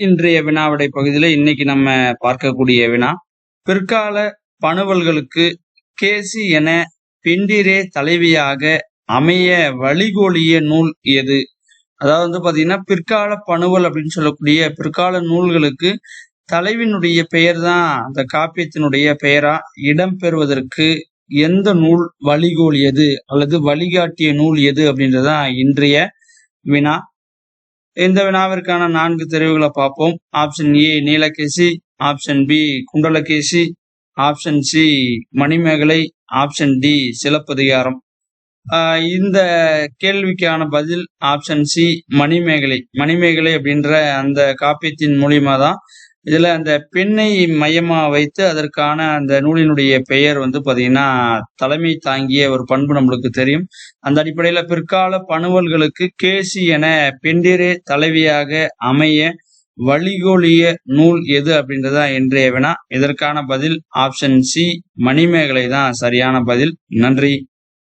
இன்றைய வினாவிடை பகுதியில இன்னைக்கு நம்ம பார்க்கக்கூடிய வினா, பிற்கால பணுவல்களுக்கு கேசி என பெண்டிரே தலைவியாக அமைய வழிகோலிய நூல் எது? அதாவது பாத்தீங்கன்னா, பிற்கால பணுவல் அப்படின்னு சொல்லக்கூடிய பிற்கால நூல்களுக்கு தலைவினுடைய பெயர் தான் அந்த காப்பியத்தினுடைய பெயரா இடம்பெறுவதற்கு எந்த நூல் வழிகோலியது அல்லது வழிகாட்டிய நூல் எது அப்படின்றதுதான் இன்றைய வினா. இந்த வினாவிற்கான 4 தெரிவுகளை பார்ப்போம். Option A Neelakesi, option B Kundalakesi, option C Manimekalai, option D Silappatikaram. இந்த கேள்விக்கான பதில் ஆப்ஷன் சி மணிமேகலை. மணிமேகலை அப்படின்ற அந்த காப்பியத்தின் மூலியமா தான் இதுல அந்த பெண்ணை மையமா வைத்து அதற்கான அந்த நூலினுடைய பெயர் பாத்தீங்கன்னா தலைமை தாங்கிய ஒரு பண்பு நம்மளுக்கு தெரியும். அந்த அடிப்படையில பிற்கால பணுவல்களுக்கு கேசி என பெண்டிரே தலைவியாக அமைய வழிகோலிய நூல் எது அப்படின்றதா இன்றைய வினா. இதற்கான பதில் ஆப்ஷன் சி மணிமேகலை தான் சரியான பதில். நன்றி.